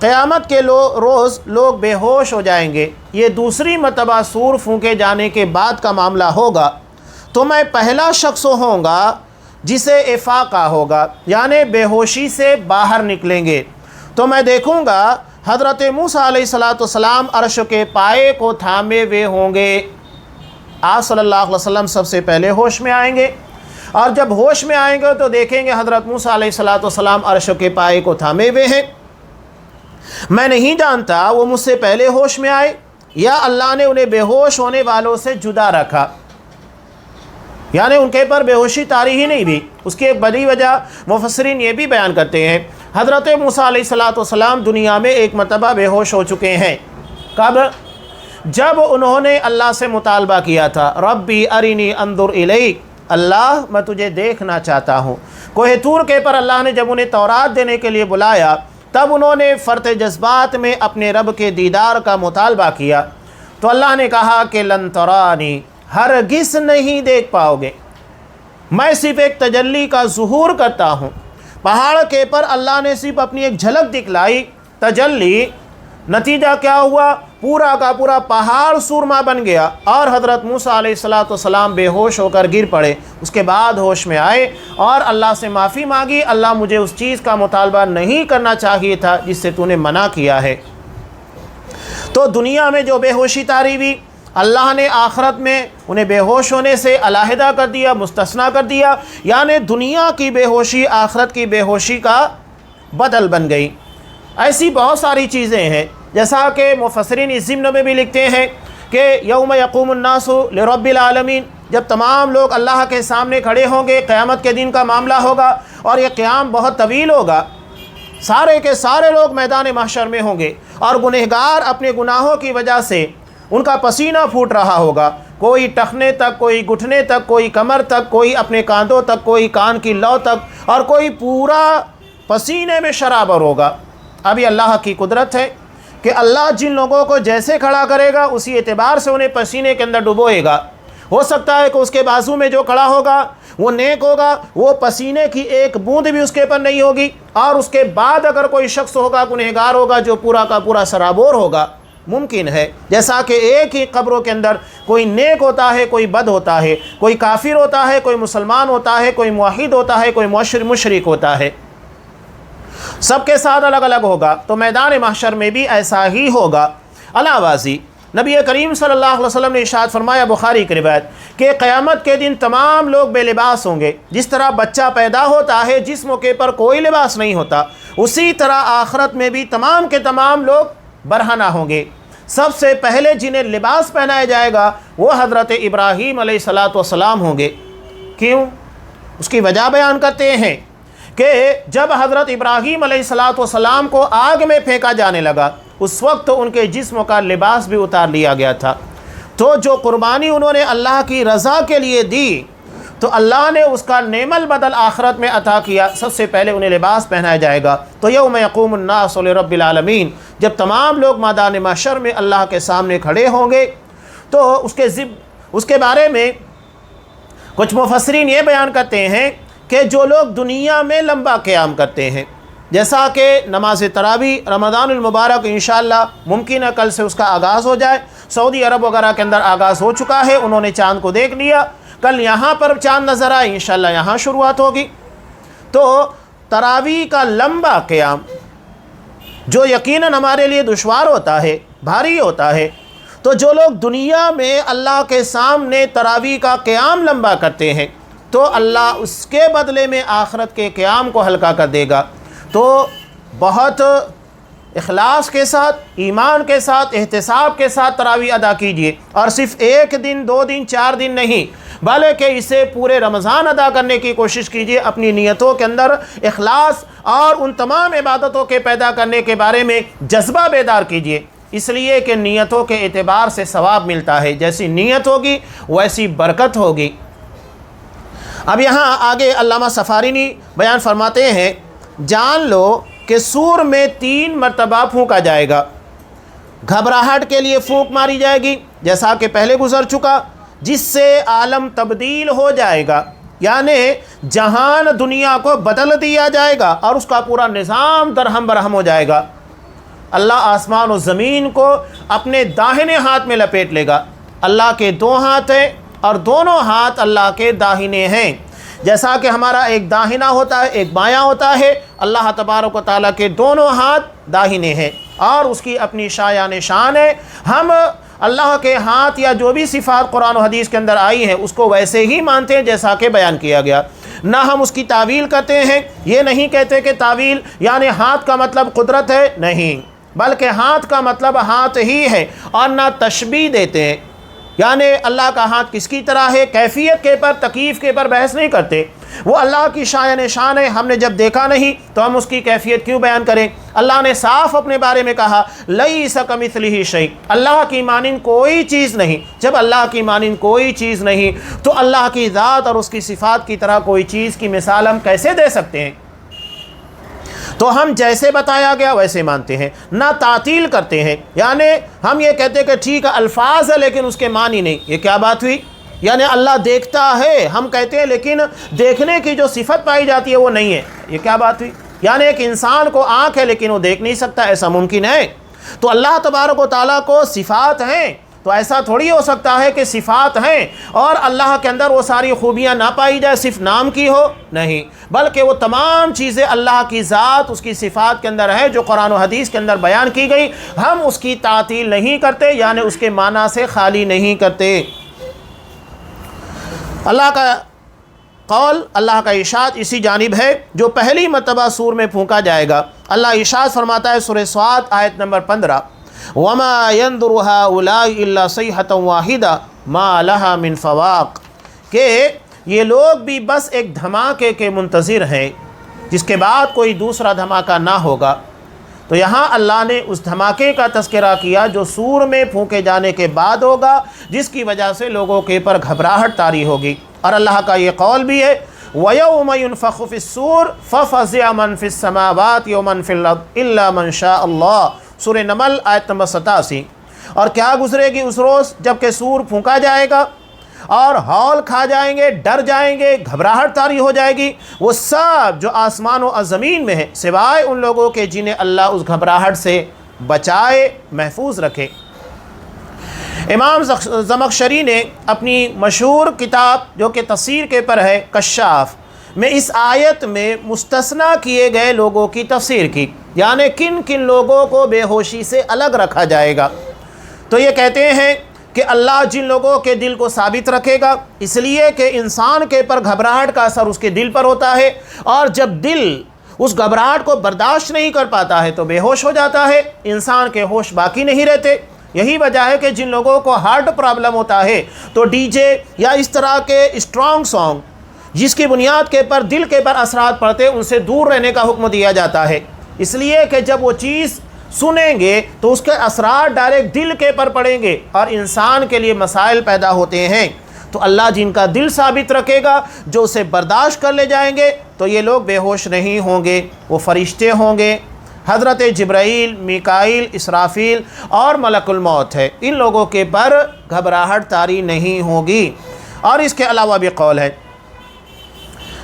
قیامت کے روز لوگ بے ہوش ہو جائیں گے، یہ دوسری مرتبہ سور پھونکے جانے کے بعد کا معاملہ ہوگا، تو میں پہلا شخص ہوں گا جسے افاقہ ہوگا، یعنی بے ہوشی سے باہر نکلیں گے۔ تو میں دیکھوں گا حضرت موسیٰ علیہ السلام عرش کے پائے کو تھامے ہوئے ہوں گے۔ آپ صلی اللہ علیہ وسلم سب سے پہلے ہوش میں آئیں گے، اور جب ہوش میں آئیں گے تو دیکھیں گے حضرت موسیٰ علیہ السلام عرش کے پائے کو تھامے ہوئے ہیں۔ میں نہیں جانتا وہ مجھ سے پہلے ہوش میں آئے یا اللہ نے انہیں بے ہوش ہونے والوں سے جدا رکھا، یعنی ان کے پر بے ہوشی طاری ہی نہیں بھی۔ اس کی ایک بڑی وجہ مفسرین یہ بھی بیان کرتے ہیں، حضرت موسیٰ علیہ السلام دنیا میں ایک مرتبہ بے ہوش ہو چکے ہیں۔ کب؟ جب انہوں نے اللہ سے مطالبہ کیا تھا، ربی ارینی انظر الیک، اللہ میں تجھے دیکھنا چاہتا ہوں۔ کوہ طور کے پر اللہ نے جب انہیں تورات دینے کے لیے بلایا، تب انہوں نے فرط جذبات میں اپنے رب کے دیدار کا مطالبہ کیا، تو اللہ نے کہا کہ لن ترانی، ہرگز نہیں دیکھ پاؤ گے، میں صرف ایک تجلی کا ظہور کرتا ہوں۔ پہاڑ کے پر اللہ نے صرف اپنی ایک جھلک دکھلائی، تجلی، نتیجہ کیا ہوا؟ پورا کا پورا پہاڑ سورما بن گیا، اور حضرت موسیٰ علیہ السلام بے ہوش ہو کر گر پڑے۔ اس کے بعد ہوش میں آئے اور اللہ سے معافی مانگی، اللہ مجھے اس چیز کا مطالبہ نہیں کرنا چاہیے تھا جس سے تو نے منع کیا ہے۔ تو دنیا میں جو بے ہوشی طاری ہوئی، اللہ نے آخرت میں انہیں بے ہوش ہونے سے علیحدہ کر دیا، مستثنیٰ کر دیا، یعنی دنیا کی بے ہوشی آخرت کی بے ہوشی کا بدل بن گئی۔ ایسی بہت ساری چیزیں ہیں، جیسا کہ مفسرین اس ضمن میں بھی لکھتے ہیں کہ یوم یقوم الناس لرب العالمین، جب تمام لوگ اللہ کے سامنے کھڑے ہوں گے، قیامت کے دن کا معاملہ ہوگا، اور یہ قیام بہت طویل ہوگا، سارے کے سارے لوگ میدان محشر میں ہوں گے، اور گنہگار اپنے گناہوں کی وجہ سے ان کا پسینہ پھوٹ رہا ہوگا، کوئی ٹخنے تک، کوئی گھٹنے تک، کوئی کمر تک، کوئی اپنے کاندھوں تک، کوئی کان کی لو تک، اور کوئی پورا پسینے میں شرابور ہوگا۔ ابھی اللہ کی قدرت ہے کہ اللہ جن لوگوں کو جیسے کھڑا کرے گا اسی اعتبار سے انہیں پسینے کے اندر ڈبوئے گا۔ ہو سکتا ہے کہ اس کے بازو میں جو کھڑا ہوگا وہ نیک ہوگا، وہ پسینے کی ایک بوند بھی اس کے پر نہیں ہوگی، اور اس کے بعد اگر کوئی شخص ہوگا، گنہگار ہوگا، جو پورا کا پورا سرابور ہوگا۔ ممکن ہے جیسا کہ ایک ہی قبروں کے اندر کوئی نیک ہوتا ہے، کوئی بد ہوتا ہے، کوئی کافر ہوتا ہے، کوئی مسلمان ہوتا ہے، کوئی موحد ہوتا ہے، کوئی مشرک ہوتا ہے، سب کے ساتھ الگ الگ ہوگا۔ تو میدان محشر میں بھی ایسا ہی ہوگا۔ علاوہ نبی کریم صلی اللہ علیہ وسلم نے ارشاد فرمایا، بخاری کی روایت، کہ قیامت کے دن تمام لوگ بے لباس ہوں گے۔ جس طرح بچہ پیدا ہوتا ہے جسم کے پر کوئی لباس نہیں ہوتا، اسی طرح آخرت میں بھی تمام کے تمام لوگ برہنہ ہوں گے۔ سب سے پہلے جنہیں لباس پہنایا جائے گا وہ حضرت ابراہیم علیہ السلام ہوں گے۔ کیوں؟ اس کی وجہ بیان کرتے ہیں کہ جب حضرت ابراہیم علیہ السلام کو آگ میں پھینکا جانے لگا، اس وقت ان کے جسم کا لباس بھی اتار لیا گیا تھا۔ تو جو قربانی انہوں نے اللہ کی رضا کے لیے دی، تو اللہ نے اس کا نعم البدل آخرت میں عطا کیا۔ سب سے پہلے انہیں لباس پہنایا جائے گا۔ تو یوم یقوم الناس لرب العالمین، جب تمام لوگ میدان محشر میں اللہ کے سامنے کھڑے ہوں گے، تو اس کے بارے میں کچھ مفسرین یہ بیان کرتے ہیں کہ جو لوگ دنیا میں لمبا قیام کرتے ہیں، جیسا کہ نماز تراویح رمضان المبارک انشاءاللہ ممکن ہے کل سے اس کا آغاز ہو جائے، سعودی عرب وغیرہ کے اندر آغاز ہو چکا ہے، انہوں نے چاند کو دیکھ لیا، کل یہاں پر چاند نظر آئے، انشاءاللہ یہاں شروعات ہوگی۔ تو تراویح کا لمبا قیام جو یقیناً ہمارے لیے دشوار ہوتا ہے، بھاری ہوتا ہے، تو جو لوگ دنیا میں اللہ کے سامنے تراویح کا قیام لمبا کرتے ہیں، تو اللہ اس کے بدلے میں آخرت کے قیام کو ہلکا کر دے گا۔ تو بہت اخلاص کے ساتھ، ایمان کے ساتھ، احتساب کے ساتھ تراویح ادا کیجئے، اور صرف ایک دن، 2 دن، 4 دن نہیں، بلکہ اسے پورے رمضان ادا کرنے کی کوشش کیجئے۔ اپنی نیتوں کے اندر اخلاص اور ان تمام عبادتوں کے پیدا کرنے کے بارے میں جذبہ بیدار کیجئے، اس لیے کہ نیتوں کے اعتبار سے ثواب ملتا ہے، جیسی نیت ہوگی ویسی برکت ہوگی۔ اب یہاں آگے علامہ سفارینی بیان فرماتے ہیں، جان لو کہ سور میں 3 مرتبہ پھونکا جائے گا۔ گھبراہٹ کے لیے پھونک ماری جائے گی، جیسا کہ پہلے گزر چکا، جس سے عالم تبدیل ہو جائے گا، یعنی جہان دنیا کو بدل دیا جائے گا اور اس کا پورا نظام درہم برہم ہو جائے گا۔ اللہ آسمان و زمین کو اپنے داہنے ہاتھ میں لپیٹ لے گا۔ اللہ کے دو ہاتھ ہیں اور دونوں ہاتھ اللہ کے داہنے ہیں۔ جیسا کہ ہمارا ایک داہنا ہوتا ہے ایک بایاں ہوتا ہے، اللہ تبارک و تعالیٰ کے دونوں ہاتھ داہنے ہیں اور اس کی اپنی شایان شان ہے۔ ہم اللہ کے ہاتھ یا جو بھی صفات قرآن و حدیث کے اندر آئی ہیں اس کو ویسے ہی مانتے ہیں جیسا کہ بیان کیا گیا، نہ ہم اس کی تعویل کرتے ہیں۔ یہ نہیں کہتے کہ تعویل یعنی ہاتھ کا مطلب قدرت ہے، نہیں، بلکہ ہاتھ کا مطلب ہاتھ ہی ہے، اور نہ تشبیہ دیتے ہیں، یعنی اللہ کا ہاتھ کس کی طرح ہے، کیفیت کے پر تکیف کے پر بحث نہیں کرتے۔ وہ اللہ کی شایان شان ہے، ہم نے جب دیکھا نہیں تو ہم اس کی کیفیت کیوں بیان کریں؟ اللہ نے صاف اپنے بارے میں کہا لیس کمثلہ شیء، اللہ کی مانند کوئی چیز نہیں۔ جب اللہ کی مانند کوئی چیز نہیں تو اللہ کی ذات اور اس کی صفات کی طرح کوئی چیز کی مثال ہم کیسے دے سکتے ہیں؟ تو ہم جیسے بتایا گیا ویسے مانتے ہیں، نہ تعطیل کرتے ہیں، یعنی ہم یہ کہتے ہیں کہ ٹھیک ہے الفاظ ہے لیکن اس کے معنی نہیں۔ یہ کیا بات ہوئی؟ یعنی اللہ دیکھتا ہے ہم کہتے ہیں لیکن دیکھنے کی جو صفت پائی جاتی ہے وہ نہیں ہے، یہ کیا بات ہوئی؟ یعنی ایک انسان کو آنکھ ہے لیکن وہ دیکھ نہیں سکتا، ایسا ممکن ہے؟ تو اللہ تبارک و تعالیٰ کو صفات ہیں، تو ایسا تھوڑی ہو سکتا ہے کہ صفات ہیں اور اللہ کے اندر وہ ساری خوبیاں نہ پائی جائے، صرف نام کی ہو، نہیں، بلکہ وہ تمام چیزیں اللہ کی ذات اس کی صفات کے اندر ہے جو قرآن و حدیث کے اندر بیان کی گئی، ہم اس کی تعطیل نہیں کرتے، یعنی اس کے معنی سے خالی نہیں کرتے۔ اللہ کا قول، اللہ کا ارشاد اسی جانب ہے جو پہلی مرتبہ سور میں پھونکا جائے گا۔ اللہ ارشاد فرماتا ہے سورہ صاد آیت نمبر 15، وَمَا يَنْظُرُ هَؤُلَاءِ إِلَّا صَيْحَةً وَاحِدَةً مَا لَهَا مِنْ فَوَاقٍ، کہ یہ لوگ بھی بس ایک دھماکے کے منتظر ہیں جس کے بعد کوئی دوسرا دھماکہ نہ ہوگا۔ تو یہاں اللہ نے اس دھماکے کا تذکرہ کیا جو سور میں پھونکے جانے کے بعد ہوگا، جس کی وجہ سے لوگوں کے پر گھبراہٹ طاری ہوگی۔ اور اللہ کا یہ قول بھی ہے وَيَوْمَ يُنْفَخُ فِي الصُّورِ فَفَزِعَ مَنْ فِي السَّمَاوَاتِ وَمَنْ فِي الْأَرْضِ إِلَّا مَنْ شَاءَ اللَّهُ، سورہ نمل آیت نمبر 87۔ اور کیا گزرے گی اس روز جب کہ سور پھونکا جائے گا اور ہول کھا جائیں گے، ڈر جائیں گے، گھبراہٹ طاری ہو جائے گی، وہ سب جو آسمان و زمین میں ہیں سوائے ان لوگوں کے جنہیں اللہ اس گھبراہٹ سے بچائے، محفوظ رکھے۔ امام زمخشری نے اپنی مشہور کتاب جو کہ تفسیر کے پر ہے کشاف میں اس آیت میں مستثنیٰ کیے گئے لوگوں کی تفسیر کی، یعنی کن کن لوگوں کو بے ہوشی سے الگ رکھا جائے گا۔ تو یہ کہتے ہیں کہ اللہ جن لوگوں کے دل کو ثابت رکھے گا، اس لیے کہ انسان کے پر گھبراہٹ کا اثر اس کے دل پر ہوتا ہے، اور جب دل اس گھبراہٹ کو برداشت نہیں کر پاتا ہے تو بے ہوش ہو جاتا ہے، انسان کے ہوش باقی نہیں رہتے۔ یہی وجہ ہے کہ جن لوگوں کو ہارٹ پرابلم ہوتا ہے تو ڈی جے یا اس طرح کے اسٹرانگ سانگ جس کی بنیاد کے پر دل کے پر اثرات پڑتے ان سے دور رہنے کا حکم دیا جاتا ہے، اس لیے کہ جب وہ چیز سنیں گے تو اس کے اثرات ڈائریکٹ دل کے پر پڑیں گے اور انسان کے لیے مسائل پیدا ہوتے ہیں۔ تو اللہ جن کا دل ثابت رکھے گا، جو اسے برداشت کر لے جائیں گے، تو یہ لوگ بے ہوش نہیں ہوں گے، وہ فرشتے ہوں گے، حضرت جبرائیل، میکائیل، اسرافیل اور ملک الموت ہے، ان لوگوں کے پر گھبراہٹ طاری نہیں ہوگی۔ اور اس کے علاوہ بھی قول ہے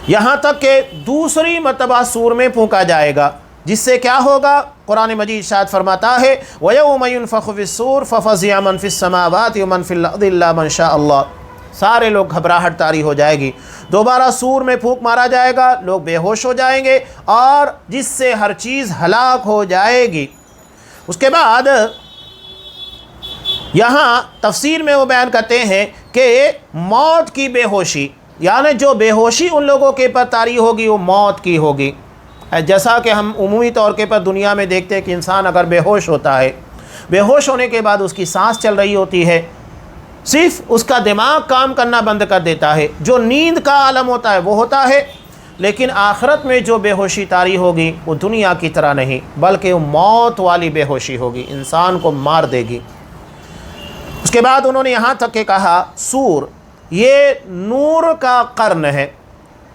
یہاں تک کہ دوسری مرتبہ سور میں پھونکا جائے گا، جس سے کیا ہوگا؟ قرآن مجید ارشاد فرماتا ہے وَيَوْمَ يُنْفَخُ فِي الصُّورِ فَفَزِعَ مَنْ فِي السَّمَاوَاتِ وَمَنْ فِي الْأَرْضِ إِلَّا مَنْ شَاءَ اللَّهُ، سارے لوگ گھبراہٹ طاری ہو جائے گی، دوبارہ سور میں پھونک مارا جائے گا، لوگ بے ہوش ہو جائیں گے اور جس سے ہر چیز ہلاک ہو جائے گی۔ اس کے بعد یہاں تفسیر میں وہ بیان کرتے ہیں کہ موت کی بے ہوشی، یعنی جو بے ہوشی ان لوگوں کے پر طاری ہوگی وہ موت کی ہوگی۔ جیسا کہ ہم عمومی طور کے پر دنیا میں دیکھتے ہیں کہ انسان اگر بے ہوش ہوتا ہے، بے ہوش ہونے کے بعد اس کی سانس چل رہی ہوتی ہے، صرف اس کا دماغ کام کرنا بند کر دیتا ہے، جو نیند کا عالم ہوتا ہے وہ ہوتا ہے، لیکن آخرت میں جو بے ہوشی طاری ہوگی وہ دنیا کی طرح نہیں بلکہ وہ موت والی بے ہوشی ہوگی، انسان کو مار دے گی۔ اس کے بعد انہوں نے یہاں تک کہ کہا سور یہ نور کا قرن ہے،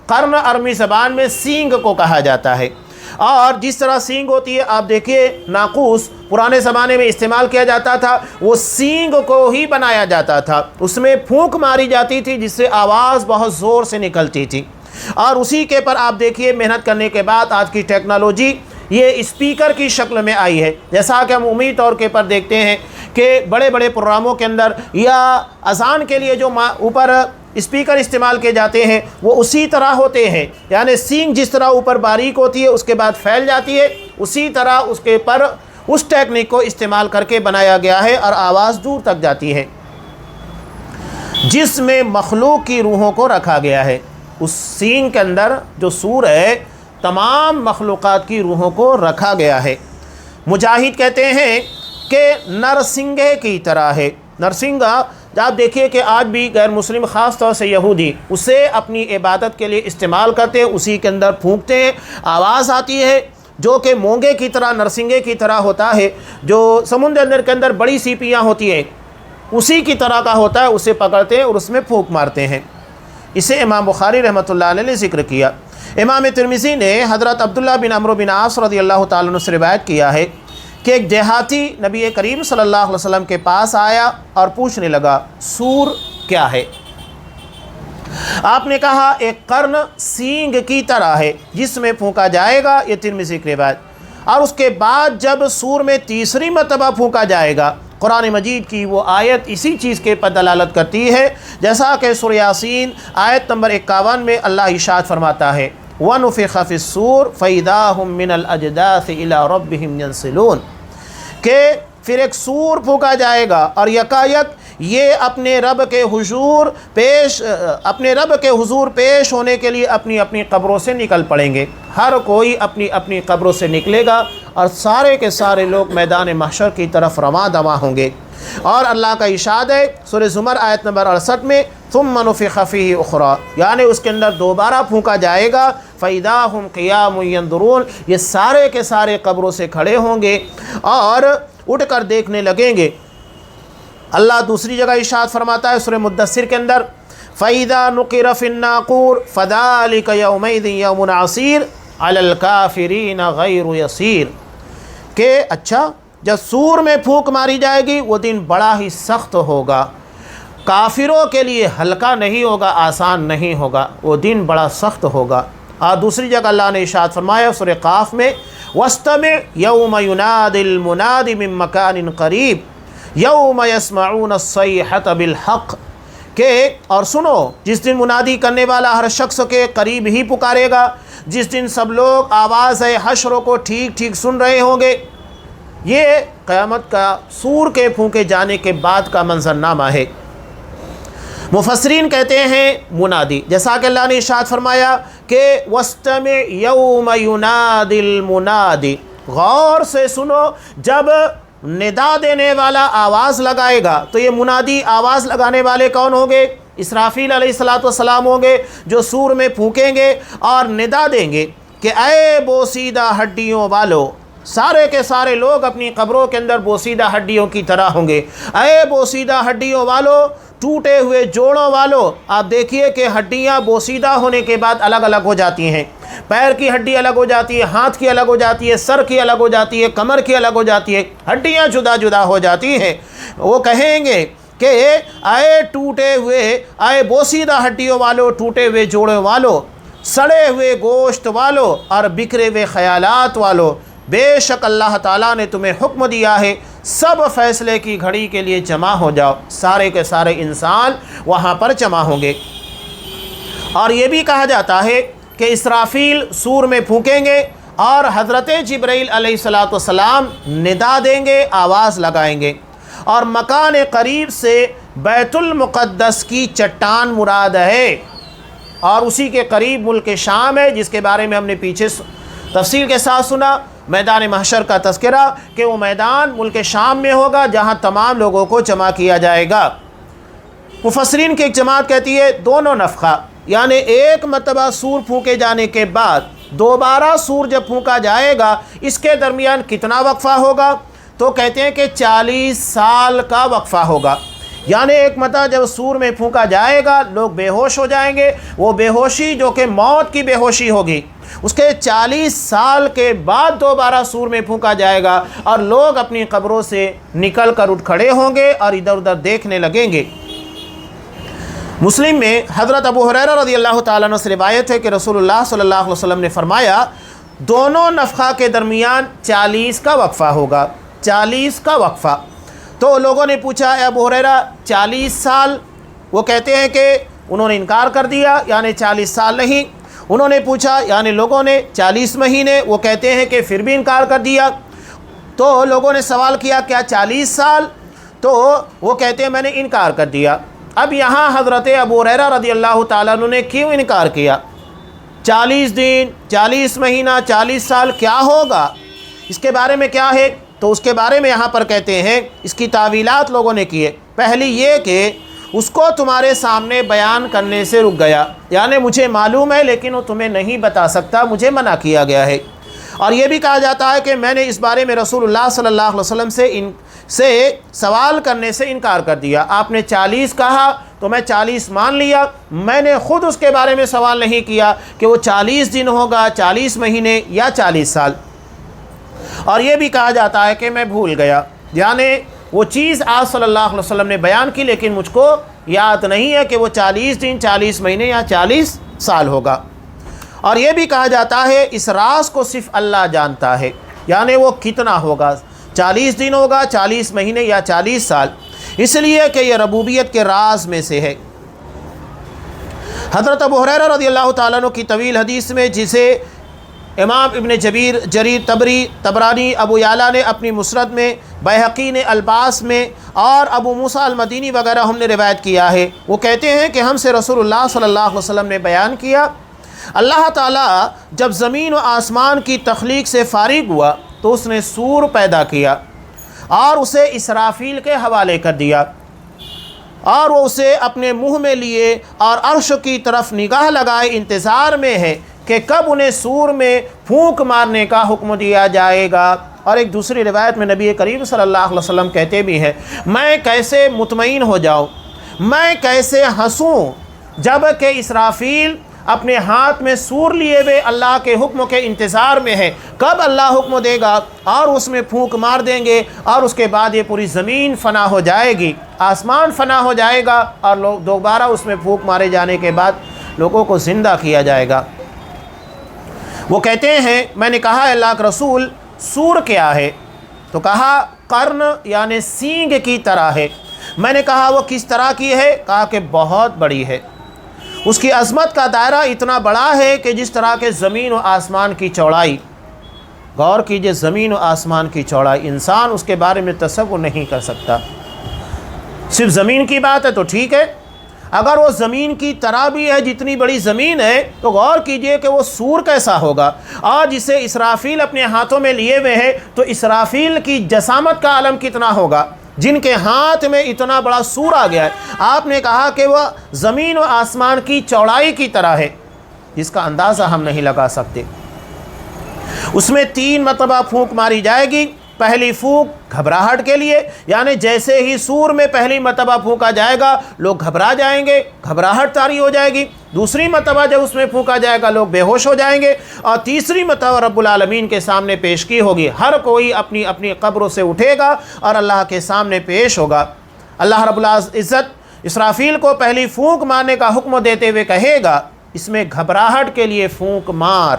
قرن عربی زبان میں سینگ کو کہا جاتا ہے، اور جس طرح سینگ ہوتی ہے آپ دیکھیے ناقوس پرانے زمانے میں استعمال کیا جاتا تھا، وہ سینگ کو ہی بنایا جاتا تھا، اس میں پھونک ماری جاتی تھی جس سے آواز بہت زور سے نکلتی تھی، اور اسی کے پر آپ دیکھیے محنت کرنے کے بعد آج کی ٹیکنالوجی یہ اسپیکر کی شکل میں آئی ہے، جیسا کہ ہم عمومی طور کے پر دیکھتے ہیں کہ بڑے بڑے پروگراموں کے اندر یا اذان کے لیے جو اوپر اسپیکر استعمال کیے جاتے ہیں وہ اسی طرح ہوتے ہیں، یعنی سینگ جس طرح اوپر باریک ہوتی ہے اس کے بعد پھیل جاتی ہے، اسی طرح اس کے پر اس ٹیکنیک کو استعمال کر کے بنایا گیا ہے اور آواز دور تک جاتی ہے، جس میں مخلوق کی روحوں کو رکھا گیا ہے۔ اس سینگ کے اندر جو سور ہے تمام مخلوقات کی روحوں کو رکھا گیا ہے۔ مجاہد کہتے ہیں کہ نرسنگے کی طرح ہے۔ نرسنگا آپ دیکھیے کہ آج بھی غیر مسلم خاص طور سے یہودی اسے اپنی عبادت کے لیے استعمال کرتے ہیں، اسی کے اندر پھونکتے ہیں، آواز آتی ہے جو کہ مونگے کی طرح، نرسنگے کی طرح ہوتا ہے، جو سمندر کے اندر بڑی سیپیاں ہوتی ہیں اسی کی طرح کا ہوتا ہے، اسے پکڑتے ہیں اور اس میں پھونک مارتے ہیں۔ اسے امام بخاری رحمۃ اللہ علیہ نے ذکر کیا۔ امام ترمذی نے حضرت عبداللہ بن عمرو بن عاص رضی اللہ تعالیٰ عنہ سے روایت کیا ہے کہ ایک دیہاتی نبی کریم صلی اللہ علیہ وسلم کے پاس آیا اور پوچھنے لگا سور کیا ہے؟ آپ نے کہا ایک قرن سینگ کی طرح ہے جس میں پھونکا جائے گا، یہ ترمذی کی روایت، اور اس کے بعد جب سور میں تیسری مرتبہ پھونکا جائے گا، قرآن مجید کی وہ آیت اسی چیز کے پر دلالت کرتی ہے، جیسا کہ سورہ یاسین آیت نمبر 51 میں اللہ ارشاد فرماتا ہے وَنُفِخَ فِي الصُّورِ فَإِذَا هُم مِّنَ الْأَجْدَاثِ إِلَىٰ رَبِّهِمْ يَنْسِلُونَ، کہ پھر ایک سور پھونکا جائے گا اور یکایک یہ اپنے رب کے حضور پیش ہونے کے لیے اپنی اپنی قبروں سے نکل پڑیں گے۔ ہر کوئی اپنی اپنی قبروں سے نکلے گا اور سارے کے سارے لوگ میدان محشر کی طرف رواں دواں ہوں گے۔ اور اللہ کا ارشاد ہے سورہ زمر آیت نمبر 68 میں ثُمَّ نُفِخَ فِيهِ أُخْرَىٰ، یعنی اس کے اندر دوبارہ پھونکا جائے گا، فَإِذَا هُمْ قِيَامٌ يَنظُرُونَ، یہ سارے کے سارے قبروں سے کھڑے ہوں گے اور اٹھ کر دیکھنے لگیں گے۔ اللہ دوسری جگہ ارشاد فرماتا ہے سورہ مدثر کے اندر فَإِذَا نُقِرَ فِي النَّاقُورِ فَذَلِكَ يَوْمَئِذٍ يَوْمٌ عَسِيرٌ عَلَى الْكَافِرِينَ غَيْرُ يَسِيرٌ، کہ اچھا جب سور میں پھونک ماری جائے گی وہ دن بڑا ہی سخت ہوگا، کافروں کے لیے ہلکا نہیں ہوگا، آسان نہیں ہوگا، وہ دن بڑا سخت ہوگا۔ اور دوسری جگہ اللہ نے ارشاد فرمایا سورہ قاف میں وَاسْتَمِعْ يَوْمَ يُنَادِ الْمُنَادِ مِن مَّكَانٍ قَرِيبٍ یوم یسمعون الصیحۃ بالحق، کہ اور سنو جس دن منادی کرنے والا ہر شخص کے قریب ہی پکارے گا، جس دن سب لوگ آواز حشر کو ٹھیک ٹھیک سن رہے ہوں گے۔ یہ قیامت کا سور کے پھونکے جانے کے بعد کا منظرنامہ ہے۔ مفسرین کہتے ہیں منادی، جیسا کہ اللہ نے ارشاد فرمایا کہ وَاسْتَمِعْ يَوْمَ يُنَادِ الْمُنَادِ، غور سے سنو جب ندا دینے والا آواز لگائے گا، تو یہ منادی آواز لگانے والے کون ہوں گے؟ اسرافیل علیہ السلام ہوں گے، جو سور میں پھونکیں گے اور ندا دیں گے کہ اے بوسیدہ ہڈیوں والو، سارے کے سارے لوگ اپنی قبروں کے اندر بوسیدہ ہڈیوں کی طرح ہوں گے۔ اے بوسیدہ ہڈیوں والو، ٹوٹے ہوئے جوڑوں والو، آپ دیکھیے کہ ہڈیاں بوسیدہ ہونے کے بعد الگ الگ ہو جاتی ہیں، پیر کی ہڈی الگ ہو جاتی ہے، ہاتھ کی الگ ہو جاتی ہے، سر کی الگ ہو جاتی ہے، کمر کی الگ ہو جاتی ہے، ہڈیاں جدا جدا ہو جاتی ہیں۔ وہ کہیں گے کہ اے ٹوٹے ہوئے، اے بوسیدہ ہڈیوں والو، ٹوٹے ہوئے جوڑوں والو، سڑے ہوئے گوشت والو اور بکھرے ہوئے خیالات والو، بے شک اللہ تعالیٰ نے تمہیں حکم دیا ہے سب فیصلے کی گھڑی کے لیے جمع ہو جاؤ۔ سارے کے سارے انسان وہاں پر جمع ہوں گے۔ اور یہ بھی کہا جاتا ہے کہ اسرافیل سور میں پھونکیں گے اور حضرت جبرائیل علیہ السلام ندا دیں گے، آواز لگائیں گے، اور مکان قریب سے بیت المقدس کی چٹان مراد ہے، اور اسی کے قریب ملک شام ہے، جس کے بارے میں ہم نے پیچھے تفصیل کے ساتھ سنا، میدان محشر کا تذکرہ، کہ وہ میدان ملک شام میں ہوگا جہاں تمام لوگوں کو جمع کیا جائے گا۔ مفسرین کی ایک جماعت کہتی ہے دونوں نفخہ، یعنی ایک مرتبہ سور پھونکے جانے کے بعد دوبارہ سور جب پھونکا جائے گا، اس کے درمیان کتنا وقفہ ہوگا؟ تو کہتے ہیں کہ 40 سال کا وقفہ ہوگا، یعنی ایک مرتبہ جب سور میں پھونکا جائے گا لوگ بے ہوش ہو جائیں گے، وہ بے ہوشی جو کہ موت کی بے ہوشی ہوگی، اس کے 40 سال کے بعد دوبارہ سور میں پھونکا جائے گا اور لوگ اپنی قبروں سے نکل کر اٹھ کھڑے ہوں گے اور ادھر ادھر دیکھنے لگیں گے۔ مسلم میں حضرت ابو ہریرہ رضی اللہ تعالیٰ عنہ سے روایت ہے کہ رسول اللہ صلی اللہ علیہ وسلم نے فرمایا دونوں نفخہ کے درمیان 40 کا وقفہ ہوگا، 40 کا وقفہ۔ تو لوگوں نے پوچھا اے ابو ہریرہ 40 سال؟ وہ کہتے ہیں کہ انہوں نے انکار کر دیا، یعنی 40 سال نہیں۔ انہوں نے پوچھا یعنی لوگوں نے 40 مہینے؟ وہ کہتے ہیں کہ پھر بھی انکار کر دیا۔ تو لوگوں نے سوال کیا کیا 40 سال؟ تو وہ کہتے ہیں میں نے انکار کر دیا۔ اب یہاں حضرت ابو ہریرہ رضی اللہ تعالیٰ عنہ نے کیوں انکار کیا؟ 40 دن، 40 مہینہ، 40 سال کیا ہوگا؟ اس کے بارے میں کیا ہے؟ تو اس کے بارے میں یہاں پر کہتے ہیں اس کی تعویلات لوگوں نے کیے۔ پہلی یہ کہ اس کو تمہارے سامنے بیان کرنے سے رک گیا، یعنی مجھے معلوم ہے لیکن وہ تمہیں نہیں بتا سکتا، مجھے منع کیا گیا ہے۔ اور یہ بھی کہا جاتا ہے کہ میں نے اس بارے میں رسول اللہ صلی اللہ علیہ وسلم سے سوال کرنے سے انکار کر دیا۔ آپ نے 40 کہا تو میں 40 مان لیا، میں نے خود اس کے بارے میں سوال نہیں کیا کہ وہ 40 دن ہوگا، 40 مہینے یا 40 سال۔ اور یہ بھی کہا جاتا ہے کہ میں بھول گیا، یعنی وہ چیز آپ صلی اللہ علیہ وسلم نے بیان کی لیکن مجھ کو یاد نہیں ہے کہ وہ 40 دن، 40 مہینے یا 40 سال ہوگا۔ اور یہ بھی کہا جاتا ہے اس راز کو صرف اللہ جانتا ہے، یعنی وہ کتنا ہوگا، 40 دن ہوگا، 40 مہینے یا 40 سال، اس لیے کہ یہ ربوبیت کے راز میں سے ہے۔ حضرت ابو ہریرہ رضی اللہ تعالیٰ عنہ کی طویل حدیث میں، جسے امام ابن جریر طبرانی، ابو یعلا نے اپنی مسند میں، بیہقی نے الباس میں، اور ابو موسیٰ المدینی وغیرہ ہم نے روایت کیا ہے، وہ کہتے ہیں کہ ہم سے رسول اللہ صلی اللہ علیہ وسلم نے بیان کیا اللہ تعالیٰ جب زمین و آسمان کی تخلیق سے فارغ ہوا تو اس نے سور پیدا کیا اور اسے اسرافیل کے حوالے کر دیا، اور وہ اسے اپنے منہ میں لیے اور عرش کی طرف نگاہ لگائے انتظار میں ہے کہ کب انہیں سور میں پھونک مارنے کا حکم دیا جائے گا۔ اور ایک دوسری روایت میں نبی کریم صلی اللہ علیہ وسلم کہتے بھی ہیں میں کیسے مطمئن ہو جاؤں، میں کیسے ہنسوں جب کہ اسرافیل اپنے ہاتھ میں سور لیے ہوئے اللہ کے حکم کے انتظار میں ہے، کب اللہ حکم دے گا اور اس میں پھونک مار دیں گے، اور اس کے بعد یہ پوری زمین فنا ہو جائے گی، آسمان فنا ہو جائے گا، اور لوگ دوبارہ اس میں پھونک مارے جانے کے بعد لوگوں کو زندہ کیا جائے گا۔ وہ کہتے ہیں میں نے کہا اللہ کے رسول سور کیا ہے؟ تو کہا قرن یعنی سینگ کی طرح ہے۔ میں نے کہا وہ کس طرح کی ہے؟ کہا کہ بہت بڑی ہے، اس کی عظمت کا دائرہ اتنا بڑا ہے کہ جس طرح کے زمین و آسمان کی چوڑائی، غور کیجئے زمین و آسمان کی چوڑائی، انسان اس کے بارے میں تصور نہیں کر سکتا۔ صرف زمین کی بات ہے تو ٹھیک ہے، اگر وہ زمین کی طرح بھی ہے جتنی بڑی زمین ہے تو غور کیجئے کہ وہ سور کیسا ہوگا، اور جسے اسرافیل اپنے ہاتھوں میں لیے ہوئے ہیں تو اسرافیل کی جسامت کا عالم کتنا ہوگا جن کے ہاتھ میں اتنا بڑا سور آ گیا ہے۔ آپ نے کہا کہ وہ زمین و آسمان کی چوڑائی کی طرح ہے، جس کا اندازہ ہم نہیں لگا سکتے۔ اس میں 3 مرتبہ پھونک ماری جائے گی۔ پہلی پھونک گھبراہٹ کے لیے، یعنی جیسے ہی سور میں پہلی مرتبہ پھونکا جائے گا لوگ گھبرا جائیں گے، گھبراہٹ طاری ہو جائے گی۔ دوسری مرتبہ جب اس میں پھونکا جائے گا لوگ بے ہوش ہو جائیں گے، اور تیسری مرتبہ رب العالمین کے سامنے پیشگی ہوگی، ہر کوئی اپنی اپنی قبروں سے اٹھے گا اور اللہ کے سامنے پیش ہوگا۔ اللہ رب العزت اسرافیل کو پہلی پھونک مارنے کا حکم دیتے ہوئے کہے گا اس میں گھبراہٹ کے لیے پھونک مار،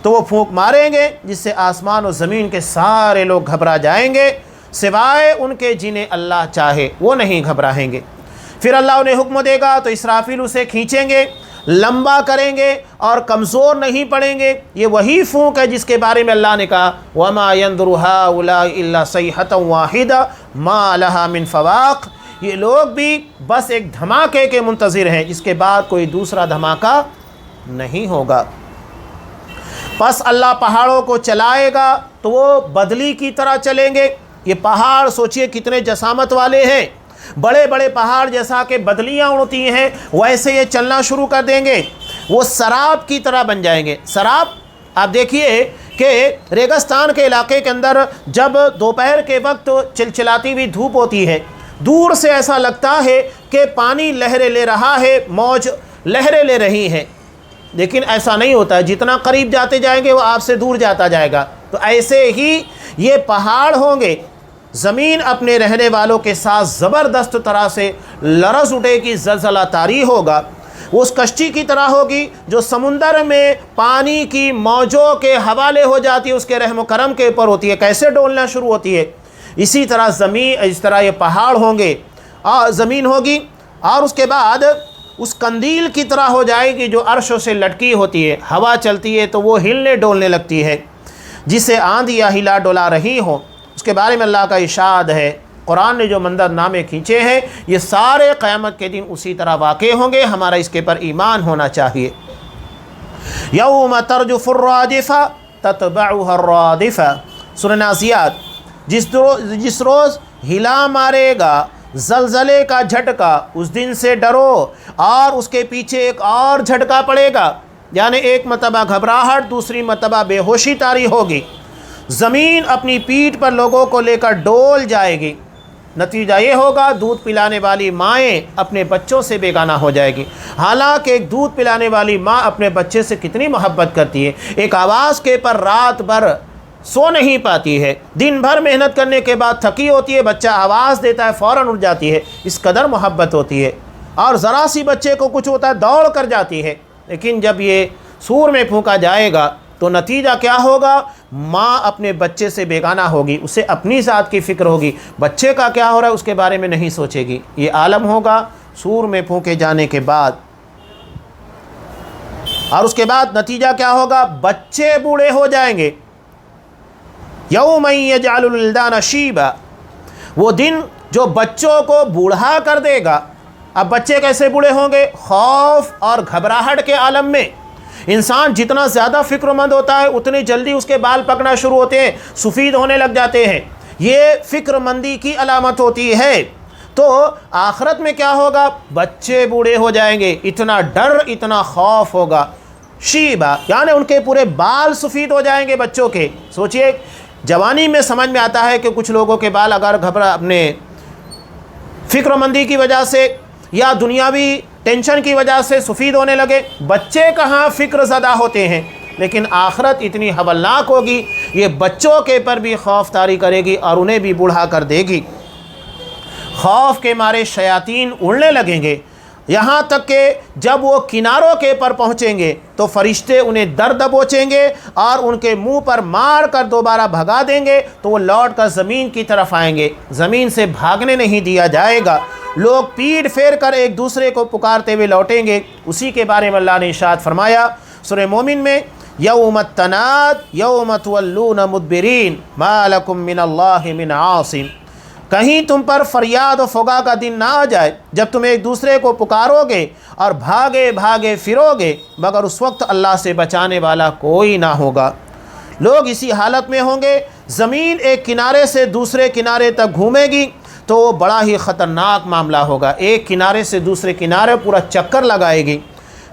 تو وہ پھونک ماریں گے جس سے آسمان و زمین کے سارے لوگ گھبرا جائیں گے، سوائے ان کے جنہیں اللہ چاہے وہ نہیں گھبراہیں گے۔ پھر اللہ انہیں حکم دے گا تو اسرافیل اسے کھینچیں گے، لمبا کریں گے اور کمزور نہیں پڑیں گے۔ یہ وہی پھونک ہے جس کے بارے میں اللہ نے کہا وَمَا يَنْظُرُ هَؤُلَاءِ إِلَّا صَيْحَةً وَاحِدَةً مَا لَهَا مِنْ فَوَاقٍ، یہ لوگ بھی بس ایک دھماکے کے منتظر ہیں، اس کے بعد کوئی دوسرا دھماکہ نہیں ہوگا۔ پس اللہ پہاڑوں کو چلائے گا تو وہ بدلی کی طرح چلیں گے۔ یہ پہاڑ سوچئے کتنے جسامت والے ہیں، بڑے بڑے پہاڑ جیسا کہ بدلیاں اڑتی ہیں ویسے یہ چلنا شروع کر دیں گے، وہ سراب کی طرح بن جائیں گے۔ سراب آپ دیکھیے کہ ریگستان کے علاقے کے اندر جب دوپہر کے وقت چلچلاتی ہوئی دھوپ ہوتی ہے، دور سے ایسا لگتا ہے کہ پانی لہریں لے رہا ہے، موج لہریں لے رہی ہیں، لیکن ایسا نہیں ہوتا ہے، جتنا قریب جاتے جائیں گے وہ آپ سے دور جاتا جائے گا۔ تو ایسے ہی یہ پہاڑ ہوں گے، زمین اپنے رہنے والوں کے ساتھ زبردست طرح سے لرز اٹھے گی، زلزلہ طاری ہوگا۔ وہ اس کشتی کی طرح ہوگی جو سمندر میں پانی کی موجوں کے حوالے ہو جاتی ہے، اس کے رحم و کرم کے اوپر ہوتی ہے، کیسے ڈولنا شروع ہوتی ہے۔ اسی طرح زمین، اس طرح یہ پہاڑ ہوں گے اور زمین ہوگی، اور اس کے بعد اس قندیل کی طرح ہو جائے گی جو عرشوں سے لٹکی ہوتی ہے، ہوا چلتی ہے تو وہ ہلنے ڈولنے لگتی ہے، جسے آندھیاں ہلا ڈولا رہی ہوں۔ اس کے بارے میں اللہ کا ارشاد ہے، قرآن نے جو منظر نامے کھینچے ہیں یہ سارے قیامت کے دن اسی طرح واقع ہوں گے، ہمارا اس کے پر ایمان ہونا چاہیے۔ یوم ترجف الراجفہ تتبعها الرادفہ، سورہ نازعات، جس روز ہلا مارے گا زلزلے کا جھٹکا، اس دن سے ڈرو، اور اس کے پیچھے ایک اور جھٹکا پڑے گا، یعنی ایک مرتبہ گھبراہٹ، دوسری مرتبہ بے ہوشی طاری ہوگی، زمین اپنی پیٹھ پر لوگوں کو لے کر ڈول جائے گی۔ نتیجہ یہ ہوگا دودھ پلانے والی مائیں اپنے بچوں سے بیگانہ ہو جائے گی، حالانکہ ایک دودھ پلانے والی ماں اپنے بچے سے کتنی محبت کرتی ہے، ایک آواز کے پر رات بھر سو نہیں پاتی ہے، دن بھر محنت کرنے کے بعد تھکی ہوتی ہے، بچہ آواز دیتا ہے فوراً اٹھ جاتی ہے، اس قدر محبت ہوتی ہے، اور ذرا سی بچے کو کچھ ہوتا ہے دوڑ کر جاتی ہے۔ لیکن جب یہ سور میں پھونکا جائے گا تو نتیجہ کیا ہوگا؟ ماں اپنے بچے سے بیگانہ ہوگی، اسے اپنی ذات کی فکر ہوگی، بچے کا کیا ہو رہا ہے اس کے بارے میں نہیں سوچے گی۔ یہ عالم ہوگا سور میں پھونکے جانے کے بعد، اور اس کے بعد نتیجہ کیا ہوگا؟ بچے بوڑھے ہو جائیں گے۔ یوم یجعل الولدان شیبا، وہ دن جو بچوں کو بوڑھا کر دے گا۔ اب بچے کیسے بوڑھے ہوں گے؟ خوف اور گھبراہٹ کے عالم میں۔ انسان جتنا زیادہ فکر مند ہوتا ہے اتنی جلدی اس کے بال پکنا شروع ہوتے ہیں، سفید ہونے لگ جاتے ہیں، یہ فکر مندی کی علامت ہوتی ہے۔ تو آخرت میں کیا ہوگا؟ بچے بوڑھے ہو جائیں گے، اتنا ڈر، اتنا خوف ہوگا۔ شیبا یعنی ان کے پورے بال سفید ہو جائیں گے بچوں کے۔ سوچئے، جوانی میں سمجھ میں آتا ہے کہ کچھ لوگوں کے بال اگر اپنے فکر مندی کی وجہ سے یا دنیاوی ٹینشن کی وجہ سے سفید ہونے لگے، بچے کہاں فکر زدہ ہوتے ہیں، لیکن آخرت اتنی ہولناک ہوگی، یہ بچوں کے پر بھی خوف طاری کرے گی اور انہیں بھی بوڑھا کر دے گی۔ خوف کے مارے شیاطین اڑنے لگیں گے، یہاں تک کہ جب وہ کناروں کے پر پہنچیں گے تو فرشتے انہیں در دبوچیں گے اور ان کے منہ پر مار کر دوبارہ بھگا دیں گے، تو وہ لوٹ کر زمین کی طرف آئیں گے، زمین سے بھاگنے نہیں دیا جائے گا، لوگ پیٹ پھیر کر ایک دوسرے کو پکارتے ہوئے لوٹیں گے۔ اسی کے بارے میں اللہ نے ارشاد فرمایا سورہ مومن میں، یوم التناد یوم تولون مدبرین ما لکم من اللہ من عاصم، کہیں تم پر فریاد و فغاں کا دن نہ آ جائے جب تم ایک دوسرے کو پکارو گے اور بھاگے بھاگے پھرو گے، مگر اس وقت اللہ سے بچانے والا کوئی نہ ہوگا۔ لوگ اسی حالت میں ہوں گے، زمین ایک کنارے سے دوسرے کنارے تک گھومے گی تو وہ بڑا ہی خطرناک معاملہ ہوگا، ایک کنارے سے دوسرے کنارے پورا چکر لگائے گی۔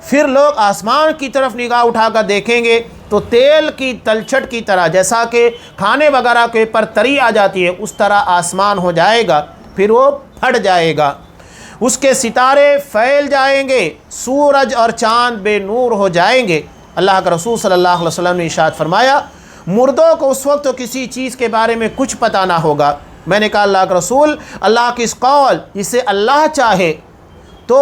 پھر لوگ آسمان کی طرف نگاہ اٹھا کر دیکھیں گے تو تیل کی تلچھٹ کی طرح، جیسا کہ کھانے وغیرہ کے پر تری آ جاتی ہے اس طرح آسمان ہو جائے گا، پھر وہ پھٹ جائے گا، اس کے ستارے پھیل جائیں گے، سورج اور چاند بے نور ہو جائیں گے۔ اللہ کا رسول صلی اللہ علیہ وسلم نے ارشاد فرمایا، مردوں کو اس وقت تو کسی چیز کے بارے میں کچھ پتہ نہ ہوگا۔ میں نے کہا اللہ کا رسول، اللہ کی اس قول جسے اللہ چاہے تو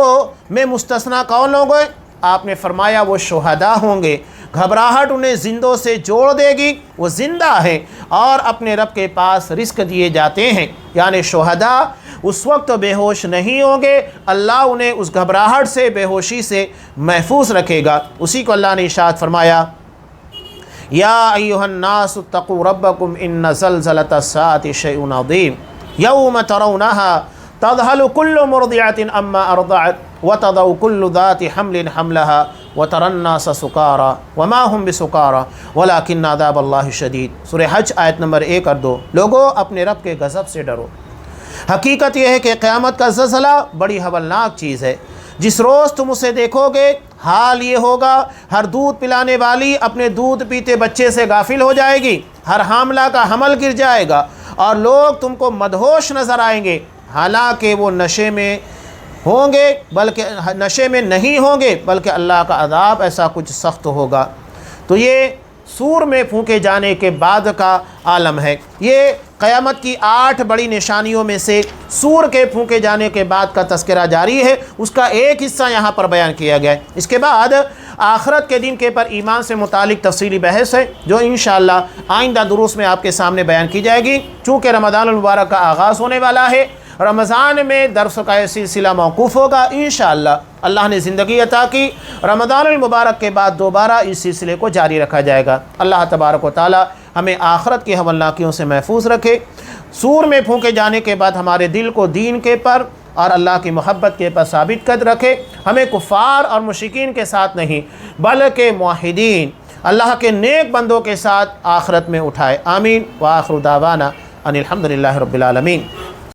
میں مستثنا کون لوگ ہیں؟ آپ نے فرمایا وہ شہداء ہوں گے، گھبراہٹ انہیں زندوں سے جوڑ دے گی، وہ زندہ ہیں اور اپنے رب کے پاس رزق دیے جاتے ہیں، یعنی شہداء اس وقت بے ہوش نہیں ہوں گے، اللہ انہیں اس گھبراہٹ سے، بے ہوشی سے محفوظ رکھے گا۔ اسی کو اللہ نے ارشاد فرمایا، یا ایھا الناس اتقوا ربکم ان زلزلۃ الساعۃ شیء عظیم یوم ترونها تذہل کل مرضعۃ عما ارضعت وتضع كل ذات حمل حملها وترى الناس سکارى وما هم بسکارى ولكن عذاب اللہ شدید۔ سورہ حج آیت نمبر 1 اور 2۔ لوگو اپنے رب کے غضب سے ڈرو۔ حقیقت یہ ہے کہ قیامت کا زلزلہ بڑی ہولناک چیز ہے، جس روز تم اسے دیکھو گے حال یہ ہوگا، ہر دودھ پلانے والی اپنے دودھ پیتے بچے سے غافل ہو جائے گی، ہر حاملہ کا حمل گر جائے گا اور لوگ تم کو مدہوش نظر آئیں گے، حالانکہ وہ نشے میں ہوں گے، بلکہ نشے میں نہیں ہوں گے، بلکہ اللہ کا عذاب ایسا کچھ سخت ہوگا۔ تو یہ سور میں پھونکے جانے کے بعد کا عالم ہے، یہ قیامت کی 8 بڑی نشانیوں میں سے سور کے پھونکے جانے کے بعد کا تذکرہ جاری ہے، اس کا ایک حصہ یہاں پر بیان کیا گیا ہے۔ اس کے بعد آخرت کے دن کے پر ایمان سے متعلق تفصیلی بحث ہے جو انشاءاللہ آئندہ دروس میں آپ کے سامنے بیان کی جائے گی۔ چونکہ رمضان المبارک کا آغاز ہونے والا ہے، رمضان میں درس کا یہ سلسلہ موقوف ہوگا، انشاءاللہ اللہ نے زندگی عطا کی، رمضان المبارک کے بعد دوبارہ اس سلسلے کو جاری رکھا جائے گا۔ اللہ تبارک و تعالی ہمیں آخرت کی ہولناکیوں سے محفوظ رکھے، سور میں پھونکے جانے کے بعد ہمارے دل کو دین کے پر اور اللہ کی محبت کے پر ثابت قد رکھے، ہمیں کفار اور مشرکین کے ساتھ نہیں بلکہ موحدین اللہ کے نیک بندوں کے ساتھ آخرت میں اٹھائے۔ آمین۔ وآخر دعوانا ان الحمدللہ رب العالمین۔